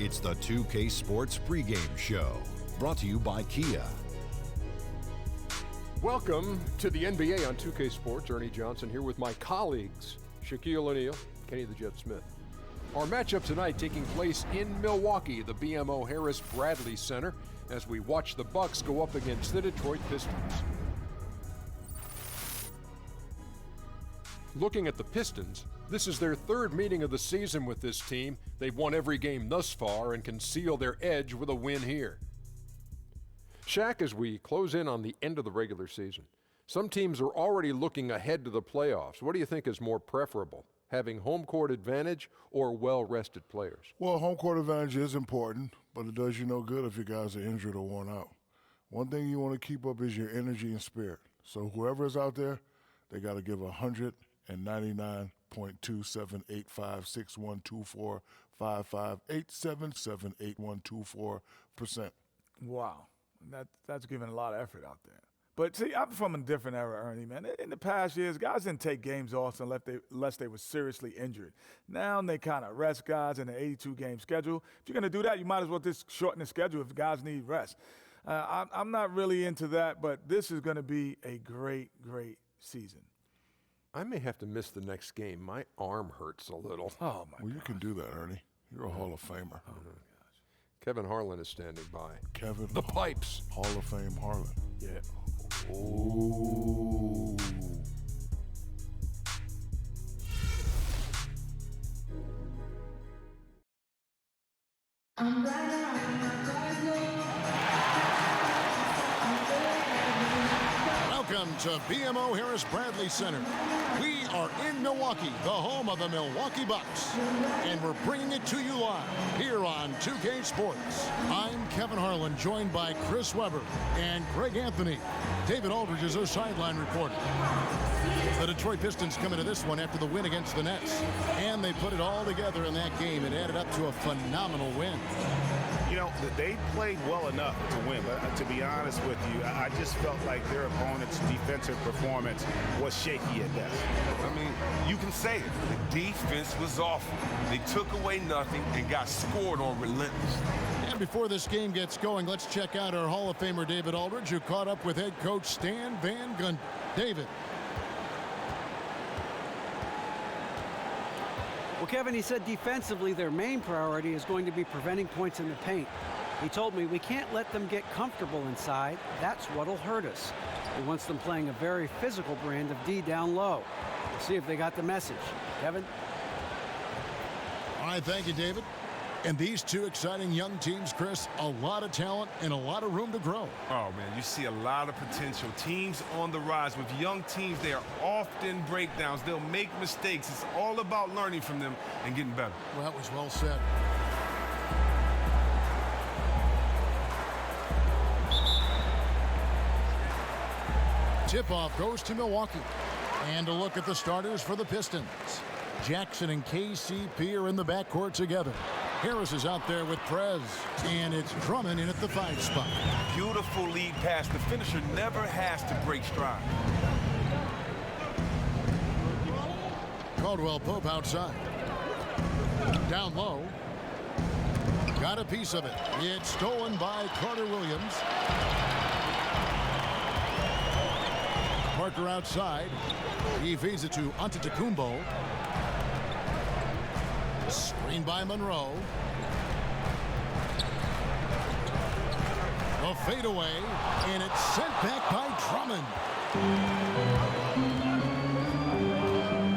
It's the 2K Sports pregame show, brought to you by Kia. Welcome to the NBA on 2K Sports. Ernie Johnson here with my colleagues, Shaquille O'Neal, Kenny the Jet Smith. Our matchup tonight taking place in Milwaukee, the BMO Harris Bradley Center, as we watch the Bucks go up against the Detroit Pistons. Looking at the Pistons, this is their third meeting of the season with this team. They've won every game thus far and can seal their edge with a win here. Shaq, as we close in on the end of the regular season, some teams are already looking ahead to the playoffs. What do you think is more preferable, having home court advantage or well-rested players? Well, home court advantage is important, but it does you no good if your guys are injured or worn out. One thing you want to keep up is your energy and spirit. So whoever is out there, they got to give 199.27855612455877812%. Wow. That's giving a lot of effort out there. But see, I'm from a different era, Ernie, man. In the past years, guys didn't take games off unless they were seriously injured. Now they kind of rest guys in an 82-game schedule. If you're going to do that, you might as well just shorten the schedule if guys need rest. I'm not really into that, but this is going to be a great, great season. I may have to miss the next game. My arm hurts a little. Oh, my Well, you can do that, Ernie. You're a Hall of Famer. Oh, my gosh. Kevin Harlan is standing by. Kevin. The Pipes. Hall of Fame Harlan. Yeah. Ooh. Welcome to BMO Harris Bradley Center. We are in Milwaukee, the home of the Milwaukee Bucks, and we're bringing it to you live here on 2K Sports. I'm Kevin Harlan, joined by Chris Webber and Greg Anthony. David Aldridge is our sideline reporter. The Detroit Pistons come into this one after the win against the Nets, and they put it all together in that game. It added up to a phenomenal win. You know, they played well enough to win, but to be honest with you, I just felt like their opponent's defensive performance was shaky at best. I mean, you can say it. The defense was awful. They took away nothing and got scored on relentlessly. And before this game gets going, let's check out our Hall of Famer David Aldridge, who caught up with head coach Stan Van Gundy. David. Well, Kevin, he said defensively their main priority is going to be preventing points in the paint. He told me we can't let them get comfortable inside. That's what'll hurt us. He wants them playing a very physical brand of D down low. We'll see if they got the message. Kevin? All right, thank you, David. And these two exciting young teams, Chris, a lot of talent and a lot of room to grow. Oh, man, you see a lot of potential. Teams on the rise. With young teams, they are often breakdowns. They'll make mistakes. It's all about learning from them and getting better. Well, that was well said. Tip-off goes to Milwaukee. And a look at the starters for the Pistons. Jackson and KCP are in the backcourt together. Harris is out there with Prez, and it's Drummond in at the 5 spot. Beautiful lead pass. The finisher never has to break stride. Caldwell Pope outside. Down low. Got a piece of it. It's stolen by Carter Williams. Parker outside. He feeds it to Antetokounmpo. Screen by Monroe. A fadeaway, and it's sent back by Drummond.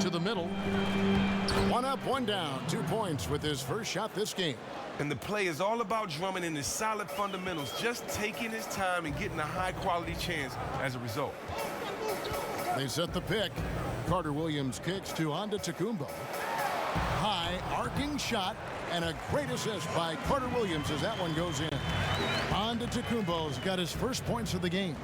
To the middle. One up, one down. 2 points with his first shot this game. And the play is all about Drummond and his solid fundamentals, just taking his time and getting a high-quality chance as a result. They set the pick. Carter Williams kicks to Antetokounmpo. High arcing shot and a great assist by Carter Williams as that one goes in. Antetokounmpo's got his first points of the game.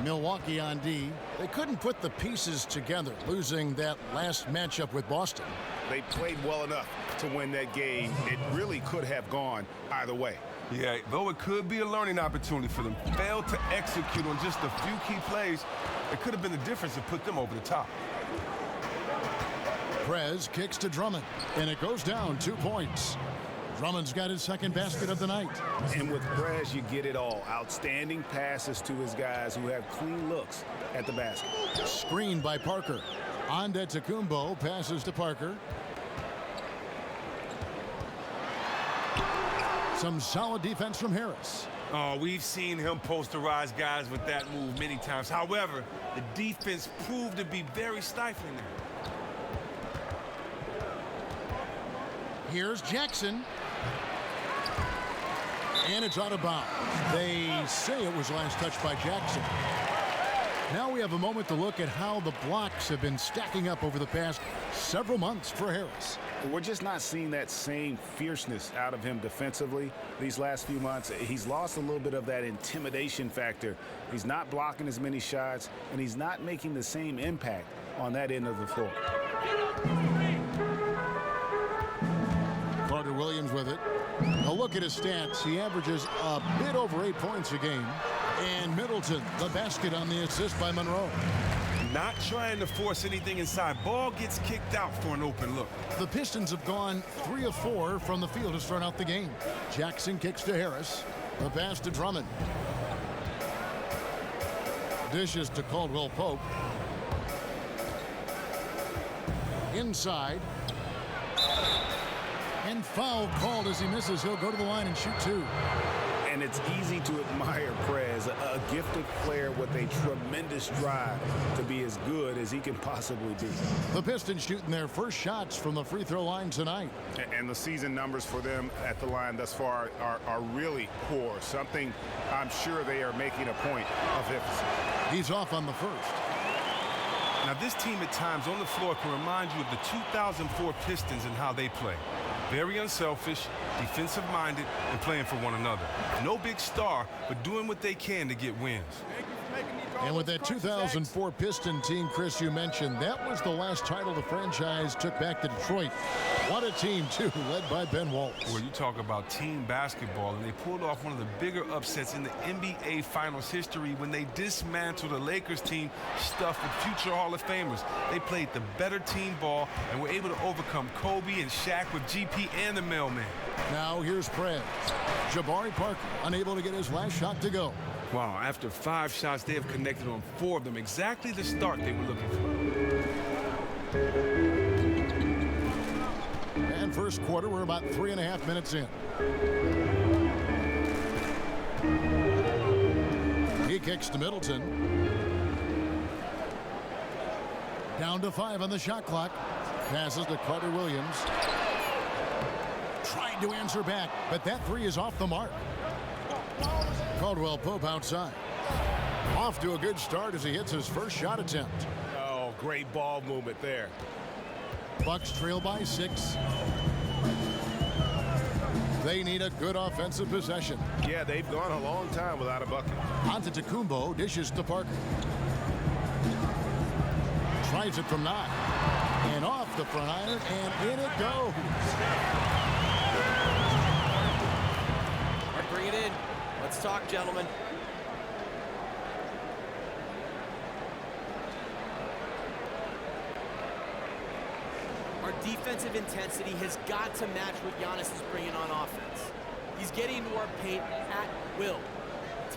Milwaukee on D. They couldn't put the pieces together, losing that last matchup with Boston. They played well enough to win that game. It really could have gone either way. Yeah, though it could be a learning opportunity for them. Failed to execute on just a few key plays. It could have been the difference that put them over the top. Prez kicks to Drummond, and it goes down 2 points. Drummond's got his second basket of the night. And with Prez, you get it all. Outstanding passes to his guys who have clean looks at the basket. Screened by Parker. Antetokounmpo passes to Parker. Some solid defense from Harris. Oh, we've seen him posterize guys with that move many times. However, the defense proved to be very stifling there. Here's Jackson. And it's out of bounds. They say it was last touched by Jackson. Now we have a moment to look at how the blocks have been stacking up over the past several months for Harris. We're just not seeing that same fierceness out of him defensively these last few months. He's lost a little bit of that intimidation factor. He's not blocking as many shots, and he's not making the same impact on that end of the floor. Carter Williams with it. A look at his stats. He averages a bit over 8 points a game. And Middleton, the basket on the assist by Monroe. Not trying to force anything inside. Ball gets kicked out for an open look. The Pistons have gone 3 of 4 from the field to start out the game. Jackson kicks to Harris. The pass to Drummond. Dishes to Caldwell Pope. Inside. And foul called as he misses. He'll go to the line and shoot 2. And it's easy to admire Prez, a gifted player with a tremendous drive to be as good as he can possibly be. The Pistons shooting their first shots from the free throw line tonight. And the season numbers for them at the line thus far are really poor. Something I'm sure they are making a point of emphasis. He's off on the first. Now, this team at times on the floor can remind you of the 2004 Pistons and how they play. Very unselfish, defensive-minded, and playing for one another. No big star, but doing what they can to get wins. And with that 2004 Piston team, Chris, you mentioned, that was the last title the franchise took back to Detroit. What a team, too, led by Ben Waltz. Well, you talk about team basketball, and they pulled off one of the bigger upsets in the NBA Finals history when they dismantled the Lakers team stuffed with future Hall of Famers. They played the better team ball and were able to overcome Kobe and Shaq with GP and the mailman. Now here's Prez. Jabari Parker unable to get his last shot to go. Wow, after 5 shots, they have connected on 4 of them. Exactly the start they were looking for. And first quarter, we're about 3.5 minutes in. He kicks to Middleton. Down to 5 on the shot clock. Passes to Carter Williams. Tried to answer back, but that 3 is off the mark. Caldwell Pope outside. Off to a good start as he hits his first shot attempt. Oh, great ball movement there. Bucks trail by 6. They need a good offensive possession. Yeah, they've gone a long time without a bucket. Antetokounmpo dishes to Parker. Tries it from 9. And off the front iron, and in it goes. All right, bring it in. Let's talk, gentlemen. Our defensive intensity has got to match what Giannis is bringing on offense. He's getting into our paint at will.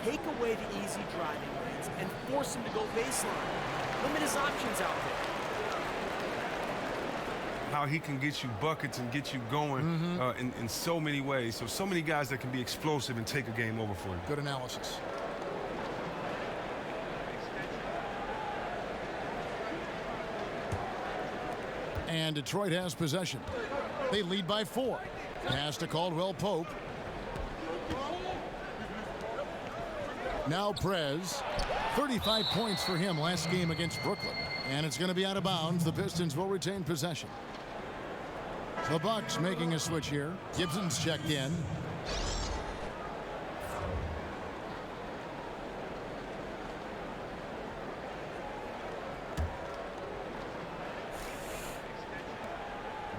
Take away the easy driving lanes and force him to go baseline. Limit his options out there. How he can get you buckets and get you going in so many ways. So many guys that can be explosive and take a game over for you. Good analysis. And Detroit has possession. They lead by 4. Pass to Caldwell Pope. Now Prez. 35 points for him last game against Brooklyn. And it's going to be out of bounds. The Pistons will retain possession. The Bucks making a switch here. Gibson's checked in.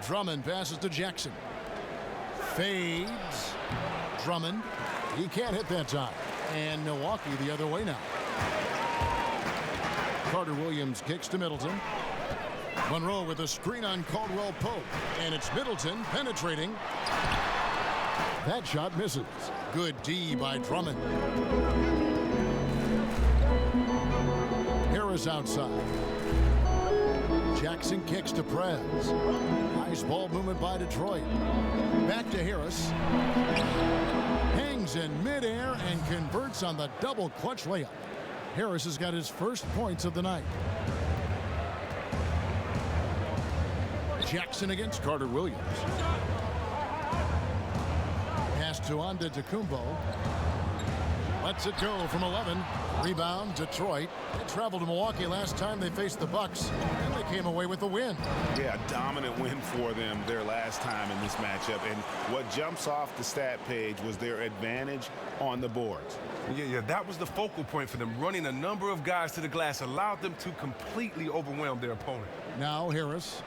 Drummond passes to Jackson. Fades. Drummond. He can't hit that time. And Milwaukee the other way now. Carter Williams kicks to Middleton. Monroe with a screen on Caldwell Pope. And it's Middleton penetrating. That shot misses. Good D by Drummond. Harris outside. Jackson kicks to Prez. Nice ball movement by Detroit. Back to Harris. Hangs in midair and converts on the double clutch layup. Harris has got his first points of the night. Jackson against Carter Williams. Pass to Antetokounmpo. Lets it go from 11. Rebound, Detroit. They traveled to Milwaukee last time they faced the Bucks, and they came away with a win. Yeah, a dominant win for them their last time in this matchup. And what jumps off the stat page was their advantage on the boards. Yeah, that was the focal point for them. Running a number of guys to the glass allowed them to completely overwhelm their opponent. Now Harris,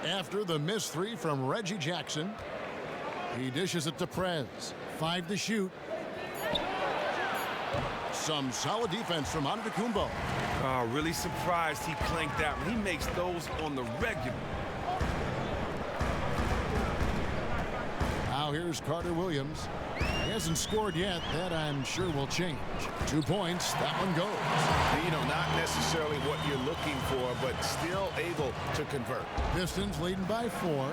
after the missed three from Reggie Jackson. He dishes it to Prez. 5 to shoot. Some solid defense from Antetokounmpo. Oh, really surprised he planked that one. He makes those on the regular. Now here's Carter Williams. He hasn't scored yet. That I'm sure will change. 2 points. That one goes. You know, not necessarily what you're looking for, but still able to convert. Pistons leading by 4.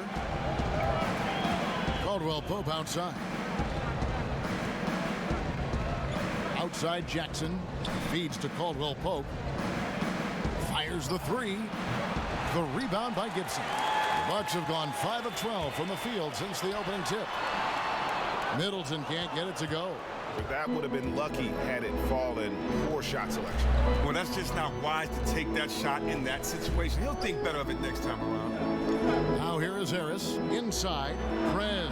Caldwell Pope outside. Outside Jackson. Feeds to Caldwell Pope. Fires the 3. The rebound by Gibson. The Bucks have gone 5 of 12 from the field since the opening tip. Middleton can't get it to go. But that would have been lucky had it fallen. Poor shot selection. Well, that's just not wise to take that shot in that situation. He'll think better of it next time around. Now here is Harris. Inside. Prez.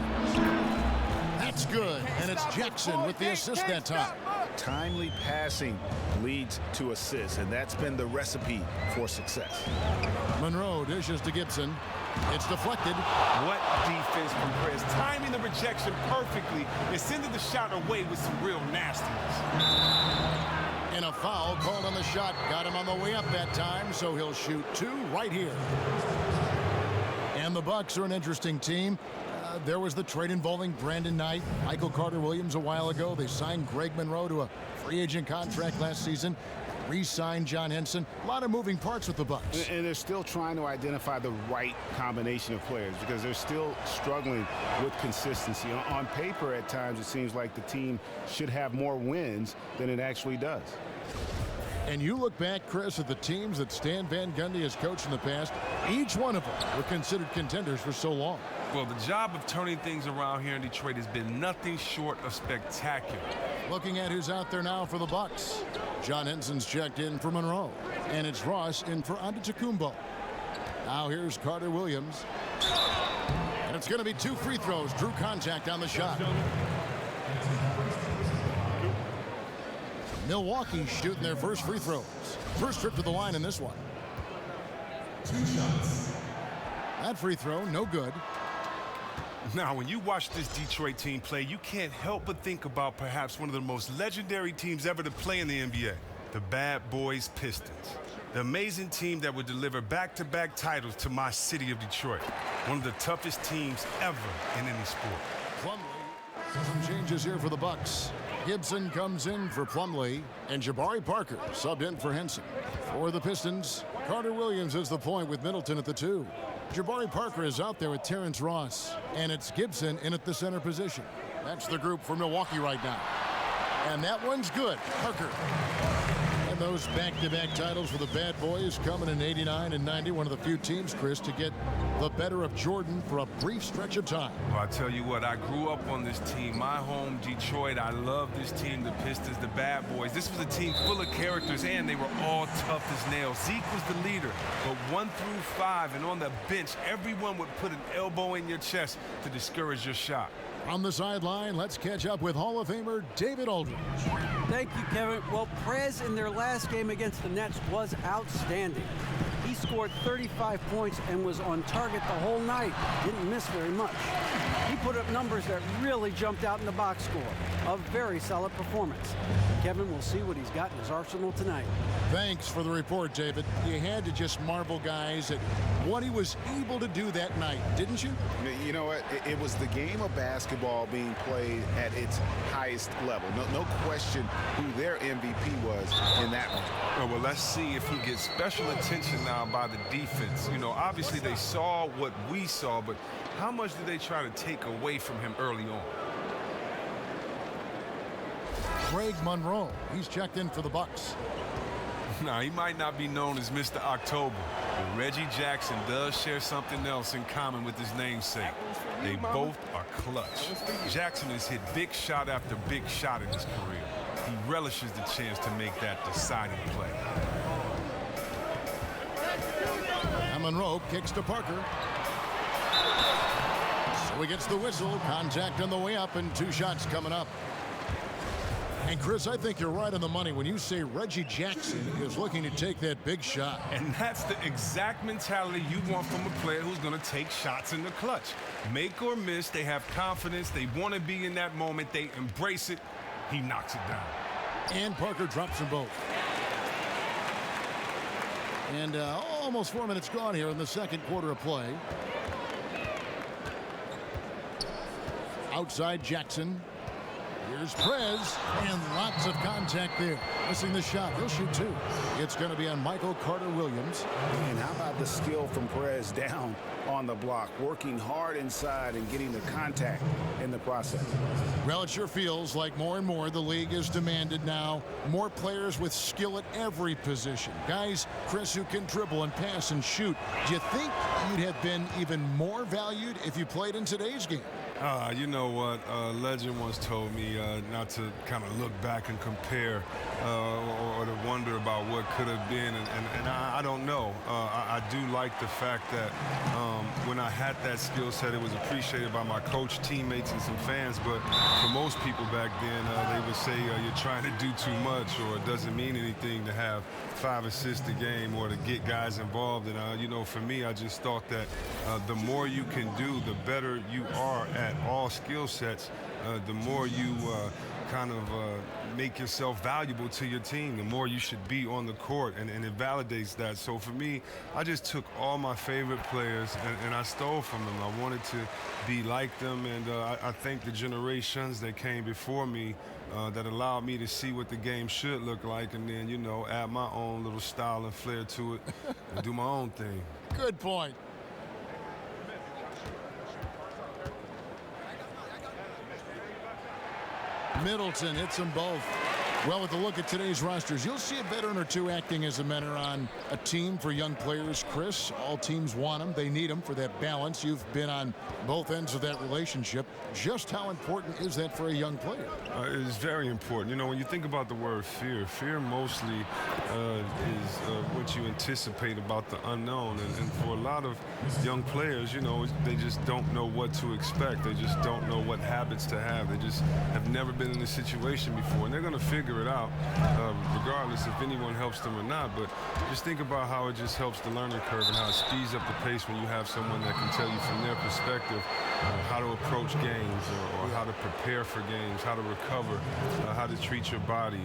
That's good. And it's Jackson with the assist that time. Timely passing leads to assists, and that's been the recipe for success. Monroe dishes to Gibson. It's deflected. What defense from Prez. Timing the rejection perfectly and sending the shot away with some real nastiness. And a foul called on the shot. Got him on the way up that time, so he'll shoot 2 right here. And the Bucks are an interesting team. There was the trade involving Brandon Knight, Michael Carter-Williams a while ago. They signed Greg Monroe to a free agent contract last season. Re-signed John Henson. A lot of moving parts with the Bucks. And they're still trying to identify the right combination of players because they're still struggling with consistency. On paper, at times, it seems like the team should have more wins than it actually does. And you look back, Chris, at the teams that Stan Van Gundy has coached in the past, each one of them were considered contenders for so long. Well, the job of turning things around here in Detroit has been nothing short of spectacular. Looking at who's out there now for the Bucks. John Henson's checked in for Monroe. And it's Ross in for Antetokounmpo. Now here's Carter Williams. And it's going to be 2 free throws. Drew contact on the shot. Milwaukee shooting their first free throws. First trip to the line in this one. 2 shots. That free throw, no good. Now, when you watch this Detroit team play, you can't help but think about perhaps one of the most legendary teams ever to play in the NBA, the Bad Boys Pistons. The amazing team that would deliver back-to-back titles to my city of Detroit. One of the toughest teams ever in any sport. Plumlee. Some changes here for the Bucks. Gibson comes in for Plumlee, and Jabari Parker subbed in for Henson. For the Pistons, Carter Williams is the point with Middleton at the 2. Jabari Parker is out there with Terrence Ross, and it's Gibson in at the center position. That's the group for Milwaukee right now. And that one's good. Parker. And those back-to-back titles for the Bad Boys coming in 89 and 90. One of the few teams, Chris, to get the better of Jordan for a brief stretch of time. Well, I tell you what, I grew up on this team. My home, Detroit. I love this team, the Pistons, the Bad Boys. This was a team full of characters, and they were all tough as nails. Zeke was the leader, but 1 through 5, and on the bench, everyone would put an elbow in your chest to discourage your shot. On the sideline, let's catch up with Hall of Famer David Aldridge. Thank you, Kevin. Well, Prez in their last game against the Nets was outstanding. He scored 35 points and was on target the whole night. Didn't miss very much. He put up numbers that really jumped out in the box score. A very solid performance. Kevin will see what he's got in his arsenal tonight. Thanks for the report, David. You had to just marvel, guys, at what he was able to do that night, didn't you? You know what? It was the game of basketball being played at its highest level. No question who their MVP was in that one. Oh, well, let's see if he gets special attention now by the defense. You know, obviously they saw what we saw, but how much did they try to take away from him early on? Greg Monroe, he's checked in for the Bucks. Now, he might not be known as Mr. October, but Reggie Jackson does share something else in common with his namesake. They both are clutch. Jackson has hit big shot after big shot in his career. He relishes the chance to make that deciding play. And Monroe kicks to Parker. So he gets the whistle. Contact on the way up and 2 shots coming up. And Chris, I think you're right on the money when you say Reggie Jackson is looking to take that big shot. And that's the exact mentality you want from a player who's going to take shots in the clutch. Make or miss, they have confidence, they want to be in that moment, they embrace it. He knocks it down. And Parker drops them both. And almost 4 minutes gone here in the second quarter of play. Outside Jackson. Here's Prez, and lots of contact there. Missing the shot. He'll shoot 2. It's going to be on Michael Carter-Williams. And how about the skill from Perez down on the block, working hard inside and getting the contact in the process. Well, it sure feels like more and more the league is demanded now. More players with skill at every position. Guys, Chris, who can dribble and pass and shoot. Do you think you'd have been even more valued if you played in today's game? You know what? A legend once told me not to kind of look back and compare or to wonder about what could have been. And I don't know. I do like the fact that when I had that skill set, it was appreciated by my coach, teammates, and some fans. But for most people back then, they would say you're trying to do too much, or it doesn't mean anything to have 5 assists a game or to get guys involved. And, you know, for me, I just thought that the more you can do, the better you are at all skill sets, the more you kind of make yourself valuable to your team, the more you should be on the court, and it validates that. So for me, I just took all my favorite players and I stole from them. I wanted to be like them, and I thank the generations that came before me that allowed me to see what the game should look like, and then, you know, add my own little style and flair to it and do my own thing. Good point. Middleton hits them both. Well, with a look at today's rosters, you'll see a veteran or 2 acting as a mentor on a team for young players. Chris, all teams want them. They need them for that balance. You've been on both ends of that relationship. Just how important is that for a young player? It is very important. You know, when you think about the word fear, fear mostly is what you anticipate about the unknown. And for a lot of young players, you know, they just don't know what to expect. They just don't know what habits to have. They just have never been in this situation before. And they're going to figure it out, regardless if anyone helps them or not. But just think about how it just helps the learning curve and how it speeds up the pace when you have someone that can tell you from their perspective how to approach games or how to prepare for games, how to recover, how to treat your body,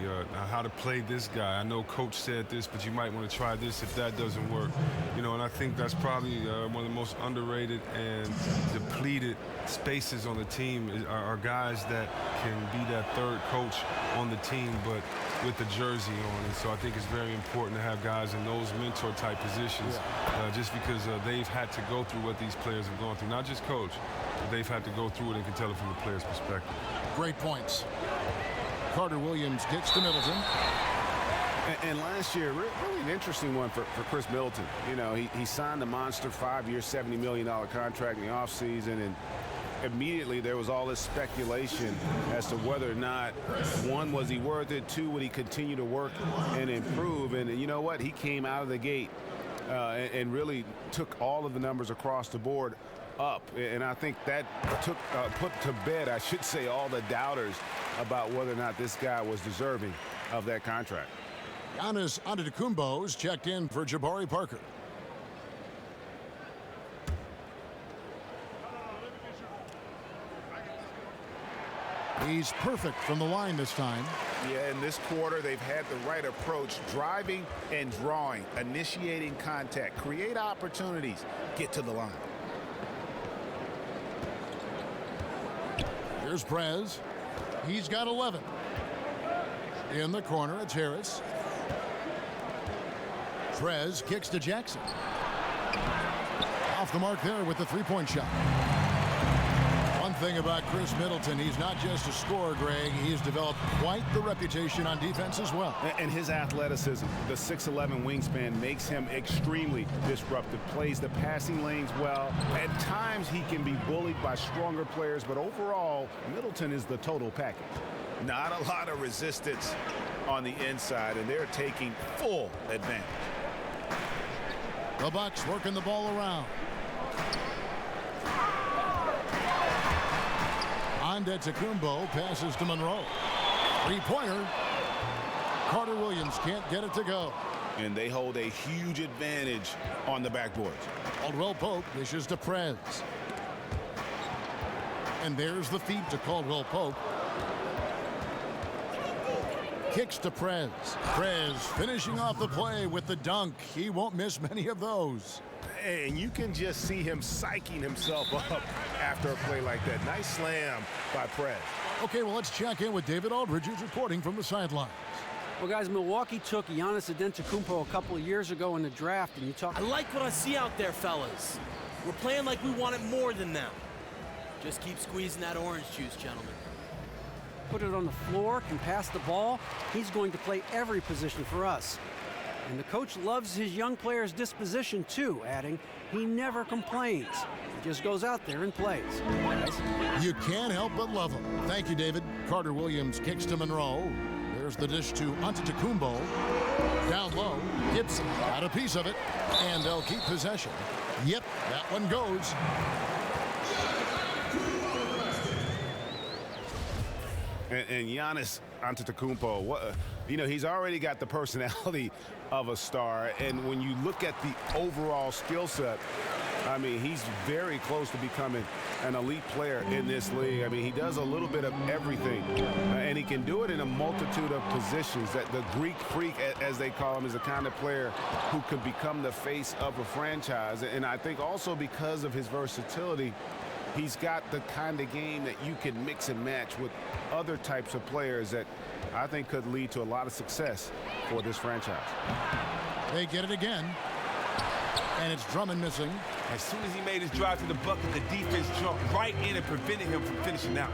how to play this guy. I know coach said this, but you might want to try this if that doesn't work. You know, and I think that's probably one of the most underrated and depleted spaces on the team are guys that can be that third coach on the team, but with the jersey on. And so I think it's very important to have guys in those mentor-type positions, just because they've had to go through what these players have gone through. Not just coach, but they've had to go through it and can tell it from the player's perspective. Great points. Carter-Williams gets to Middleton. And last year, really an interesting one for Chris Middleton. You know, he signed a monster 5-year, $70 million contract in the offseason, and immediately there was all this speculation as to whether or not, 1, was he worth it, 2, would he continue to work and improve. And you know what? He came out of the gate and really took all of the numbers across the board up. And I think that put to bed, I should say, all the doubters about whether or not this guy was deserving of that contract. Giannis Antetokounmpo's checked in for Jabari Parker. He's perfect from the line this time. Yeah, in this quarter, they've had the right approach, driving and drawing, initiating contact, create opportunities, get to the line. Here's Prez. He's got 11. In the corner, it's Harris. Prez kicks to Jackson. Off the mark there with the three-point shot. One thing about Chris Middleton, he's not just a scorer, Greg. He's developed quite the reputation on defense as well. And his athleticism, the 6'11" wingspan, makes him extremely disruptive. Plays the passing lanes well. At times, he can be bullied by stronger players, but overall, Middleton is the total package. Not a lot of resistance on the inside, and they're taking full advantage. The Bucks working the ball around. Antetokounmpo passes to Monroe. Three-pointer. Carter Williams can't get it to go. And they hold a huge advantage on the backboards. Caldwell Pope dishes to Prez. And there's the feed to Caldwell Pope. Kicks to Prez. Prez finishing off the play with the dunk. He won't miss many of those. And you can just see him psyching himself up after a play like that. Nice slam by Prez. Okay, well, let's check in with David Aldridge, who's reporting from the sidelines. Well, guys, Milwaukee took Giannis Antetokounmpo a couple of years ago in the draft, and you talk. I like what I see out there, fellas. We're playing like we want it more than them. Just keep squeezing that orange juice, gentlemen. Put it on the floor, can pass the ball. He's going to play every position for us. And the coach loves his young players' disposition, too, adding, he never complains. He just goes out there and plays. You can't help but love him. Thank you, David. Carter Williams kicks to Monroe. There's the dish to Antetokounmpo. Down low, Gibson got a piece of it, and they'll keep possession. Yep, that one goes. And Giannis Antetokounmpo, he's already got the personality of a star. And when you look at the overall skill set, I mean, he's very close to becoming an elite player in this league. I mean, he does a little bit of everything, and he can do it in a multitude of positions. That the Greek freak, as they call him, is the kind of player who can become the face of a franchise. And I think also because of his versatility, he's got the kind of game that you can mix and match with other types of players that I think could lead to a lot of success for this franchise. They get it again. And it's Drummond missing. As soon as he made his drive to the bucket, the defense jumped right in and prevented him from finishing out.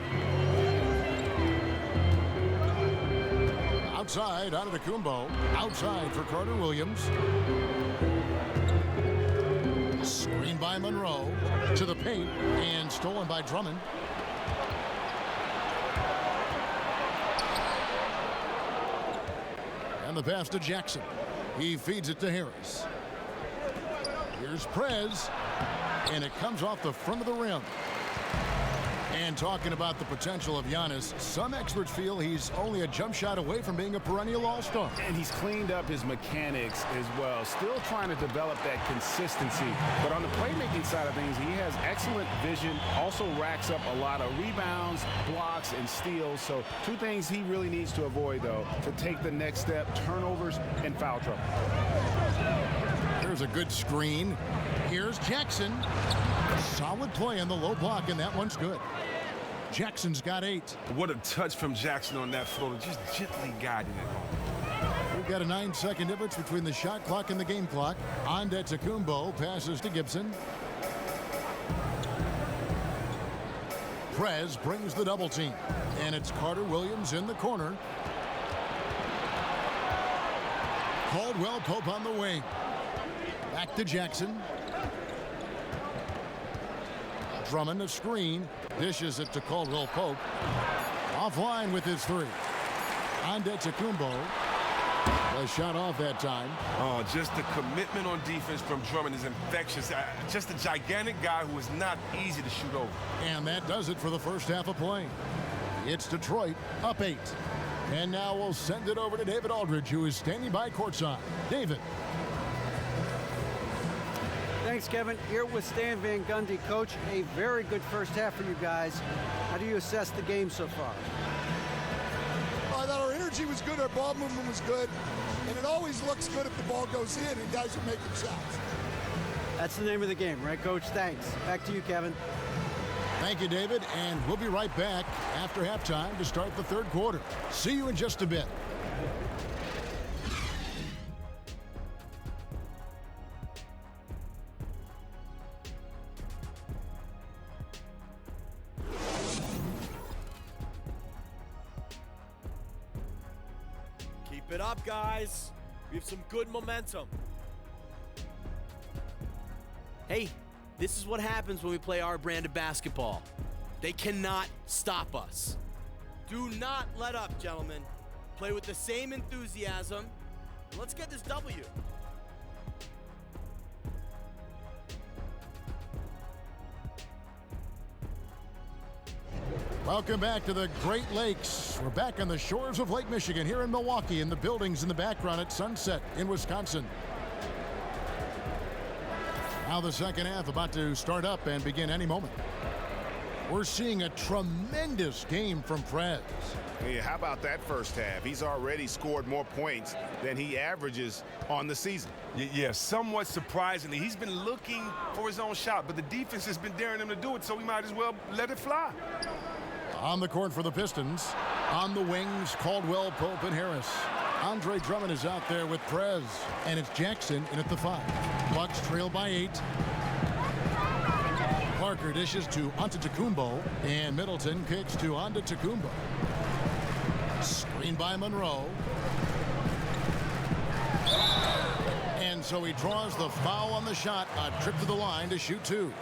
Outside, Antetokounmpo. Outside for Carter Williams. Screen by Monroe. To the paint. And stolen by Drummond. And the pass to Jackson. He feeds it to Harris. Here's Prez, and it comes off the front of the rim. And talking about the potential of Giannis, some experts feel he's only a jump shot away from being a perennial all-star. And he's cleaned up his mechanics as well, still trying to develop that consistency. But on the playmaking side of things, he has excellent vision, also racks up a lot of rebounds, blocks, and steals. So two things he really needs to avoid, though, to take the next step: turnovers and foul trouble. Here's a good screen. Here's Jackson. Solid play on the low block, and that one's good. Jackson's got 8. What a touch from Jackson on that floater, just gently guiding it home. We've got a 9-second difference between the shot clock and the game clock. Antetokounmpo passes to Gibson. Prez brings the double team, and it's Carter Williams in the corner. Caldwell Pope on the wing. Back to Jackson. Drummond a screen. Dishes it to Caldwell Pope. Offline with his 3. Antetokounmpo. The shot off that time. Oh, just the commitment on defense from Drummond is infectious. Just a gigantic guy who is not easy to shoot over. And that does it for the first half of play. It's Detroit up 8. And now we'll send it over to David Aldridge, who is standing by courtside. David. Thanks, Thanks, Kevin. Here with Stan Van Gundy. Coach, a very good first half for you guys. How do you assess the game so far? I thought our energy was good, our ball movement was good, and it always looks good if the ball goes in and guys are making shots. That's the name of the game, right, Coach? Thanks. Back to you, Kevin. Thank you, David, and we'll be right back after halftime to start the third quarter. See you in just a bit. Keep it up, guys. We have some good momentum. Hey, this is what happens when we play our brand of basketball. They cannot stop us. Do not let up, gentlemen. Play with the same enthusiasm. Let's get this W. Welcome back to the Great Lakes. We're back on the shores of Lake Michigan here in Milwaukee, in the buildings in the background at Sunset in Wisconsin. Now the second half about to start up and begin any moment. We're seeing a tremendous game from Prez. Hey, how about that first half? He's already scored more points than he averages on the season. Yeah, somewhat surprisingly. He's been looking for his own shot, but the defense has been daring him to do it, so we might as well let it fly. On the court for the Pistons. On the wings, Caldwell, Pope, and Harris. Andre Drummond is out there with Prez, and it's Jackson in at the 5. Bucks trail by 8. Parker dishes to Antetokounmpo, and Middleton kicks to Antetokounmpo. Screen by Monroe. And so he draws the foul on the shot. A trip to the line to shoot 2.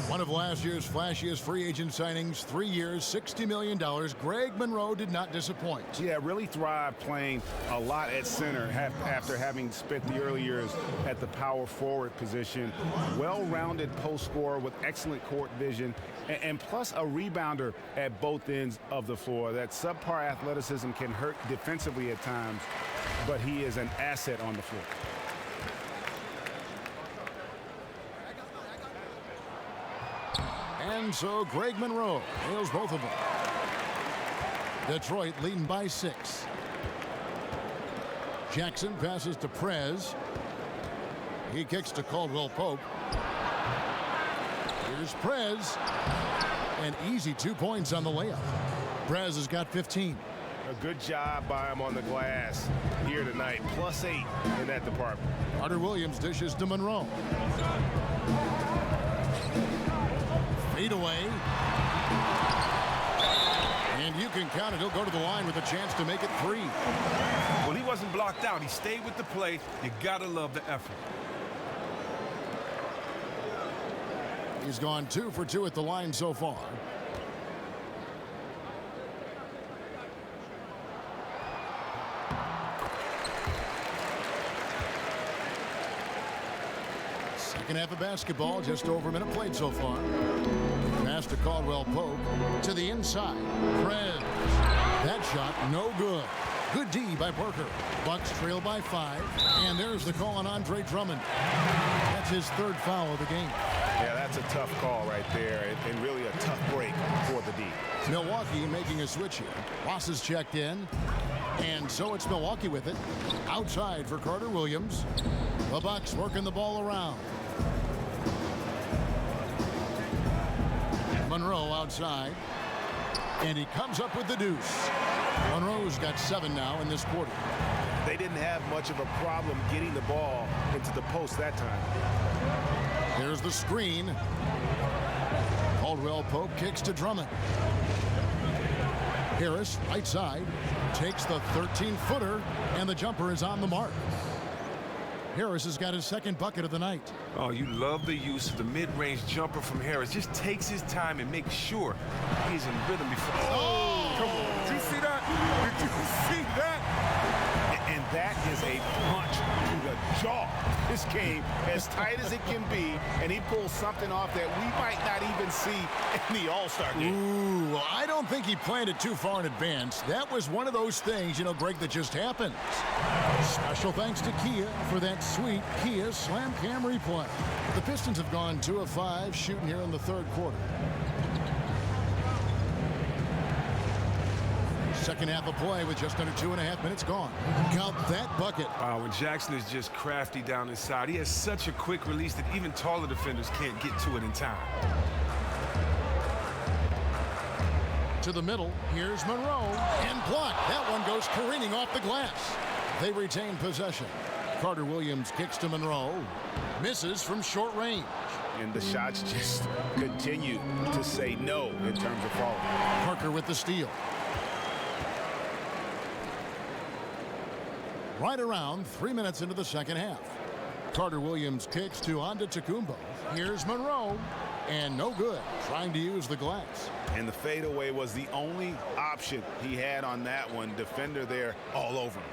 One of last year's flashiest free agent signings, 3 years, $60 million. Greg Monroe did not disappoint. Yeah, really thrived playing a lot at center after having spent the early years at the power forward position. Well-rounded post scorer with excellent court vision, and plus a rebounder at both ends of the floor. That subpar athleticism can hurt defensively at times, but he is an asset on the floor. And so Greg Monroe nails both of them. Detroit leading by 6. Jackson passes to Prez. He kicks to Caldwell Pope. Here's Prez. An easy 2 points on the layup. Prez has got 15. A good job by him on the glass here tonight. +8 in that department. Carter Williams dishes to Monroe. Fade away. And you can count it. He'll go to the line with a chance to make it 3. Well, he wasn't blocked out. He stayed with the play. You gotta love the effort. He's gone 2 for 2 at the line so far. Second half of basketball, just over a minute played so far. Pass to Caldwell Pope to the inside. Prez. That shot no good. Good D by Parker. Bucks trail by 5. And there's the call on Andre Drummond. That's his 3rd foul of the game. Yeah, that's a tough call right there, and really a tough break for the D. Milwaukee making a switch here. Ross is checked in. And so it's Milwaukee with it. Outside for Carter Williams. The Bucks working the ball around. Monroe outside. And he comes up with the deuce. Monroe's got 7 now in this quarter. They didn't have much of a problem getting the ball into the post that time. There's the screen. Caldwell Pope kicks to Drummond. Harris, right side, takes the 13-footer, and the jumper is on the mark. Harris has got his 2nd bucket of the night. Oh, you love the use of the mid-range jumper from Harris. Just takes his time and makes sure he's in rhythm before. Oh! Come on. Did you see that? Did you see that? And that is a punch to the jaw. This game as tight as it can be, and he pulls something off that we might not even see in the All-Star game. Ooh, well, I don't think he planned it too far in advance. That was one of those things, Greg, that just happens. Special thanks to Kia for that sweet Kia Slam Cam replay. The Pistons have gone 2 of 5 shooting here in the third quarter. Second half of play with just under 2.5 minutes gone. Count that bucket. When Jackson is just crafty down inside, he has such a quick release that even taller defenders can't get to it in time. To the middle, here's Monroe, and blocked. That one goes careening off the glass. They retain possession. Carter Williams kicks to Monroe, misses from short range. And the shots just continue to say no in terms of falling. Parker with the steal. Right around 3 minutes into the second half. Carter Williams kicks to Antetokounmpo. Here's Monroe, and no good, trying to use the glass. And the fadeaway was the only option he had on that one. Defender there all over him.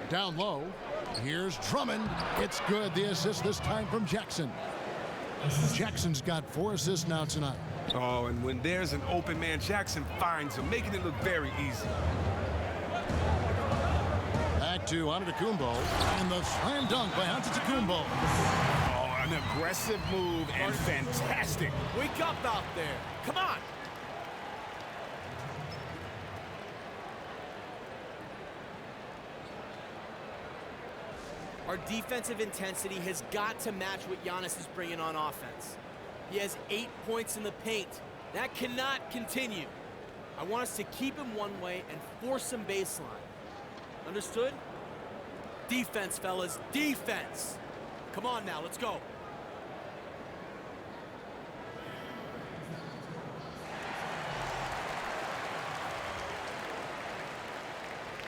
Down low, here's Drummond. It's good. The assist this time from Jackson. Jackson's got 4 assists now tonight. Oh, and when there's an open man, Jackson finds him, making it look very easy. Back to Antetokounmpo, and the slam dunk by Antetokounmpo. Oh, an aggressive move and fantastic. Wake up out there. Come on. Our defensive intensity has got to match what Giannis is bringing on offense. He has 8 points in the paint. That cannot continue. I want us to keep him one way and force him baseline. Understood? Defense, fellas. Defense. Come on now, let's go.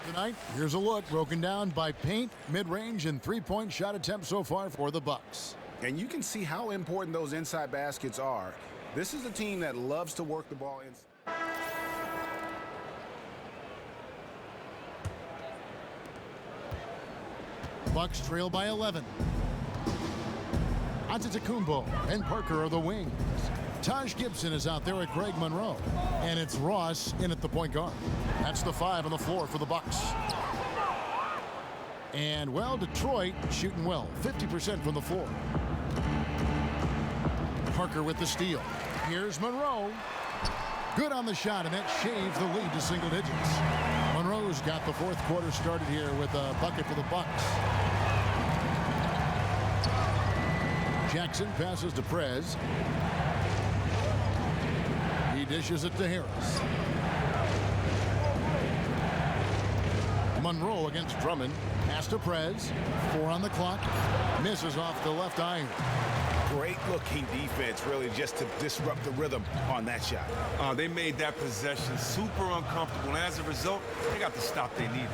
Tonight, here's a look broken down by paint, mid-range, and three-point shot attempts so far for the Bucks. And you can see how important those inside baskets are. This is a team that loves to work the ball inside. Bucks trail by 11. Antetokounmpo and Parker are the wings. Taj Gibson is out there at Greg Monroe. And it's Ross in at the point guard. That's the 5 on the floor for the Bucks. And, well, Detroit shooting well. 50% from the floor. Parker with the steal. Here's Monroe. Good on the shot, and that shaves the lead to single digits. Monroe's got the fourth quarter started here with a bucket for the Bucks. Jackson passes to Prez. He dishes it to Harris. Monroe against Drummond. Pass to Prez. 4 on the clock. Misses off the left iron. Great looking defense, really, just to disrupt the rhythm on that shot. They made that possession super uncomfortable, and as a result, they got the stop they needed.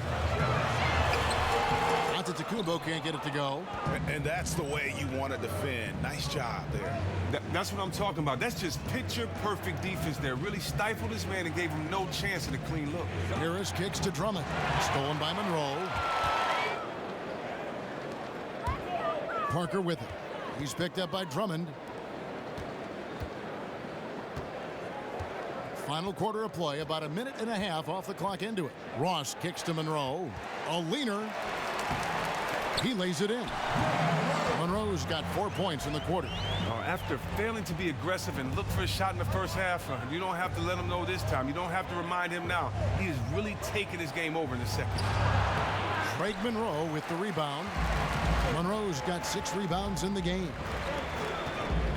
Antetokounmpo can't get it to go. And that's the way you want to defend. Nice job there. That's what I'm talking about. That's just picture-perfect defense there. Really stifled his man and gave him no chance at a clean look. Harris kicks to Drummond. Stolen by Monroe. Parker with it. He's picked up by Drummond. Final quarter of play, about a minute and a half off the clock into it. Ross kicks to Monroe. A leaner. He lays it in. Monroe's got 4 points in the quarter. After failing to be aggressive and look for a shot in the first half, you don't have to let him know this time. You don't have to remind him now. He is really taking his game over in the second. Craig Monroe with the rebound. Monroe's got 6 rebounds in the game.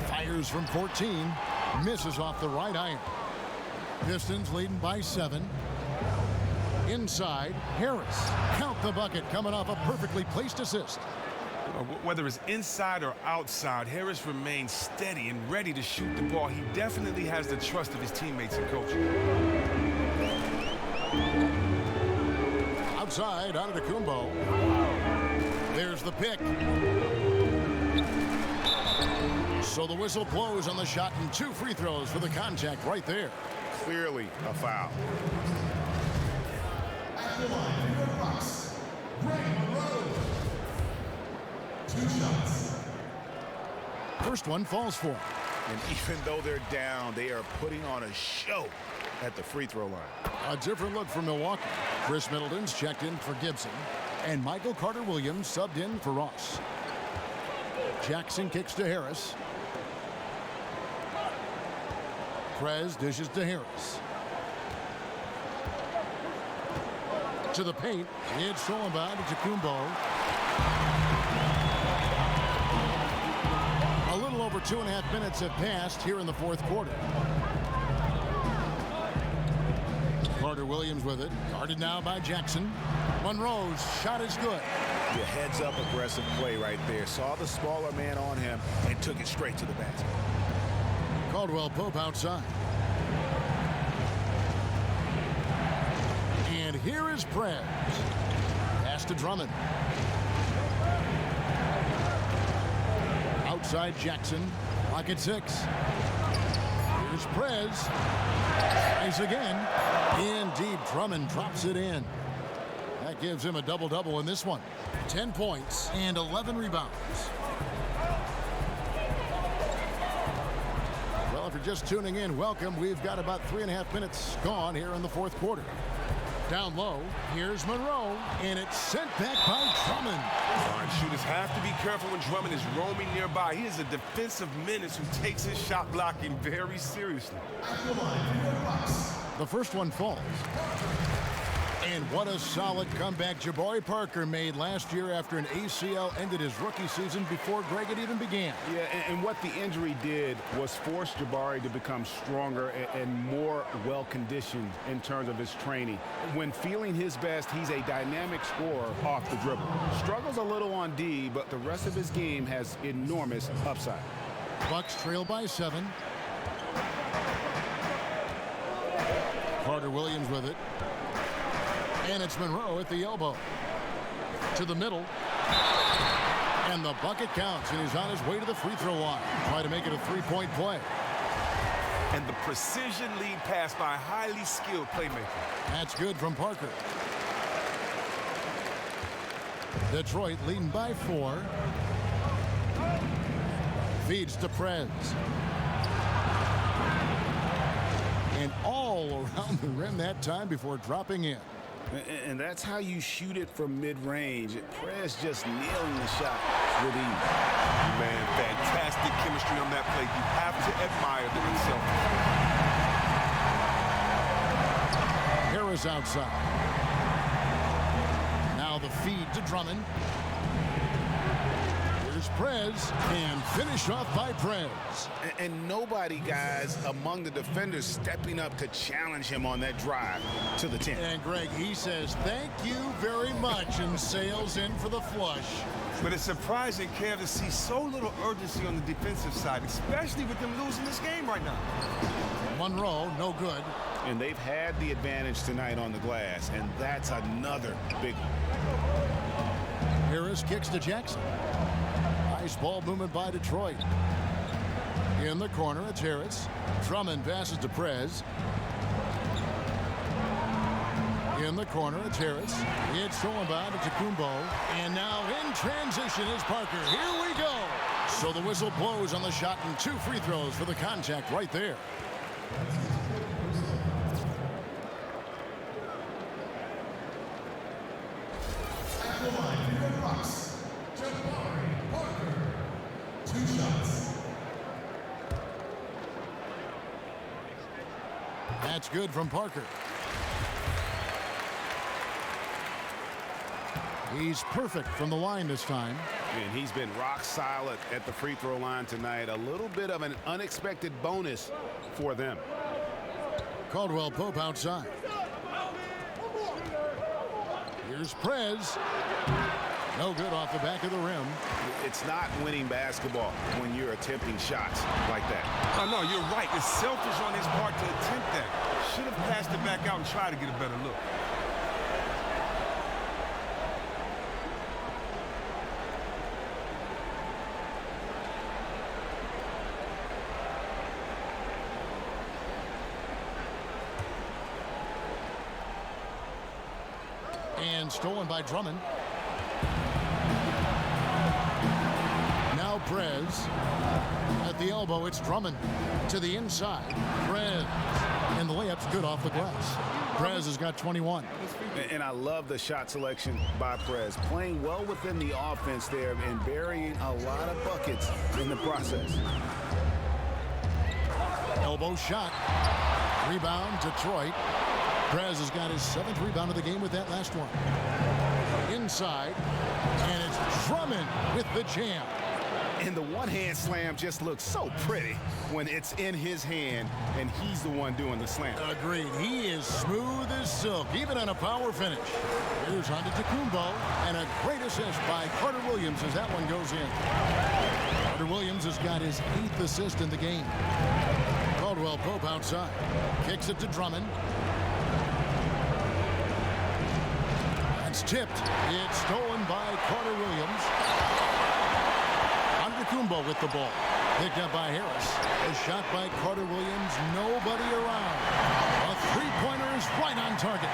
Fires from 14. Misses off the right iron. Pistons leading by 7. Inside, Harris. Count the bucket coming off a perfectly placed assist. Whether it's inside or outside, Harris remains steady and ready to shoot the ball. He definitely has the trust of his teammates and coach. Outside, Antetokounmpo. There's the pick. So the whistle blows on the shot and 2 free throws for the contact right there. Clearly a foul. At the line for your Bucks, Greg Monroe. first one falls for him. And even though they're down, they are putting on a show at the free throw line. A different look for Milwaukee. Chris Middleton's checked in for Gibson. And Michael Carter-Williams subbed in for Ross. Jackson kicks to Harris. Prez dishes to Harris. To the paint. It's stolen by Kumbo. A little over 2.5 minutes have passed here in the fourth quarter. Carter-Williams with it. Guarded now by Jackson. Monroe's shot is good. Your heads-up aggressive play right there. Saw the smaller man on him and took it straight to the basket. Caldwell Pope outside. And here is Prez. Pass to Drummond. Outside Jackson. Clock at 6. Here's Prez. Tries again. In deep. Drummond drops it in. That gives him a double-double in this one. 10 points and 11 rebounds. Well, if you're just tuning in, welcome. We've got about 3.5 minutes gone here in the fourth quarter. Down low, here's Monroe, and it's sent back by Drummond. Shooters have to be careful when Drummond is roaming nearby. He is a defensive menace who takes his shot blocking very seriously. The first one falls. And what a solid comeback Jabari Parker made last year after an ACL ended his rookie season before Greg had even began. Yeah, and what the injury did was force Jabari to become stronger and more well-conditioned in terms of his training. When feeling his best, he's a dynamic scorer off the dribble. Struggles a little on D, but the rest of his game has enormous upside. Bucks trail by 7. Carter-Williams with it. And it's Monroe at the elbow. To the middle. And the bucket counts, and he's on his way to the free throw line. Try to make it a three-point play. And the precision lead pass by a highly skilled playmaker. That's good from Parker. Detroit leading by 4. Feeds to Prez. And all around the rim that time before dropping in. And that's how you shoot it from mid-range. Prez just nailing the shot with ease. Man, fantastic chemistry on that play. You have to admire them himself. Harris outside. Now the feed to Drummond. Here's Prez, and finished off by Prez. And nobody, guys, among the defenders stepping up to challenge him on that drive to the 10. And Greg, he says, thank you very much, and sails in for the flush. But it's surprising, Kev, to see so little urgency on the defensive side, especially with them losing this game right now. Monroe, no good. And they've had the advantage tonight on the glass, and that's another big one. Harris kicks to Jackson. Nice ball movement by Detroit. In the corner, it's Harris. Drummond passes to Prez. In the corner, it's Harris. It's stolen by Kumbo. And now in transition is Parker. Here we go. So the whistle blows on the shot, and 2 free throws for the contact right there. At the line for your Bucks, Jabari Parker. 2 shots. That's good from Parker. He's perfect from the line this time. And he's been rock solid at the free throw line tonight. A little bit of an unexpected bonus for them. Caldwell Pope outside. Here's Prez. No good off the back of the rim. It's not winning basketball when you're attempting shots like that. Oh, no, you're right. It's selfish on his part to attempt that. Should have passed it back out and tried to get a better look. And stolen by Drummond. Now Prez. At the elbow, it's Drummond. To the inside, Prez. And the layup's good off the glass. Prez has got 21. And I love the shot selection by Prez. Playing well within the offense there and burying a lot of buckets in the process. Elbow shot. Rebound, Detroit. Prez has got his 7th rebound of the game with that last one. Inside, and it's Drummond with the jam. And the one-hand slam just looks so pretty when it's in his hand and he's the one doing the slam. Agreed. He is smooth as silk, even on a power finish. Here's Antetokounmpo, and a great assist by Carter Williams as that one goes in. Carter Williams has got his 8th assist in the game. Caldwell Pope outside. Kicks it to Drummond. That's tipped. It's stolen by Carter Williams. Antetokounmpo with the ball. Picked up by Harris. A shot by Carter Williams. Nobody around. A three-pointer is right on target.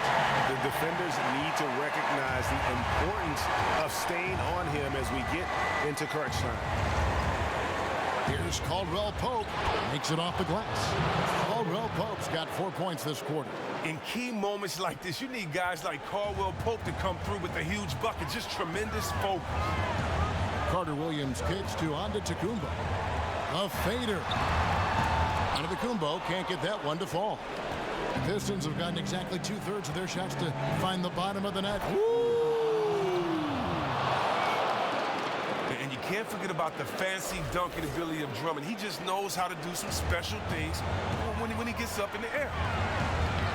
The defenders need to recognize the importance of staying on him as we get into crunch time. Here's Caldwell Pope. Makes it off the glass. Caldwell Pope's got 4 points this quarter. In key moments like this, you need guys like Caldwell Pope to come through with a huge bucket. Just tremendous focus. Carter Williams kicks to Antetokounmpo. A fader. Antetokounmpo can't get that one to fall. The Pistons have gotten exactly 2/3 of their shots to find the bottom of the net. And you can't forget about the fancy dunking ability of Drummond. He just knows how to do some special things when he gets up in the air.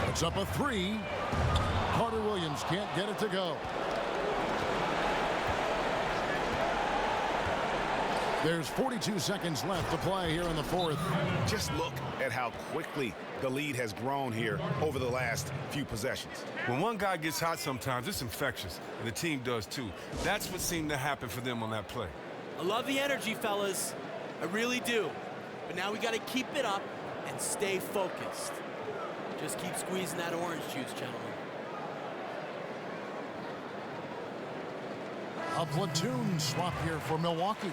Puts up a 3. Carter Williams can't get it to go. There's 42 seconds left to play here in the 4th. Just look at how quickly the lead has grown here over the last few possessions. When one guy gets hot sometimes, it's infectious, and the team does too. That's what seemed to happen for them on that play. I love the energy, fellas. I really do. But now we got to keep it up and stay focused. Just keep squeezing that orange juice, gentlemen. A platoon swap here for Milwaukee.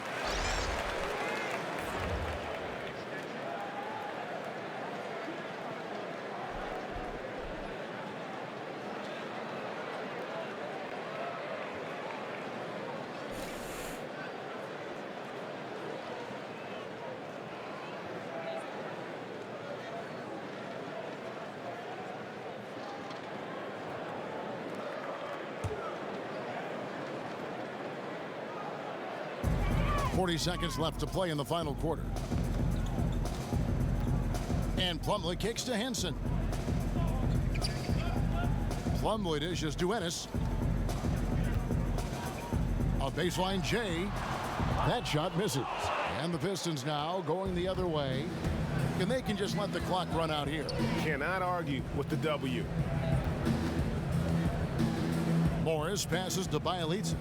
.40 seconds left to play in the final quarter. And Plumlee kicks to Henson. Plumlee dishes to Ennis. A baseline J. That shot misses. And the Pistons now going the other way. And they can just let the clock run out here. Cannot argue with the W. Morris passes to Bielitsa.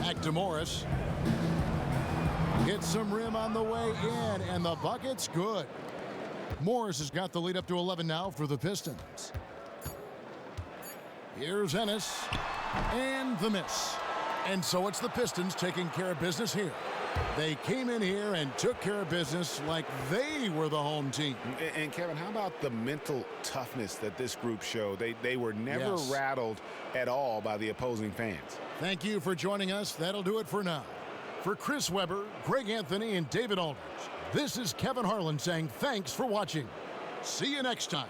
Back to Morris. Gets some rim on the way in, and the bucket's good. Morris has got the lead up to 11 now for the Pistons. Here's Ennis, and the miss. And so it's the Pistons taking care of business here. They came in here and took care of business like they were the home team. And Kevin, how about the mental toughness that this group showed? They were never rattled at all by the opposing fans. Thank you for joining us. That'll do it for now. For Chris Webber, Greg Anthony, and David Aldridge, this is Kevin Harlan saying thanks for watching. See you next time.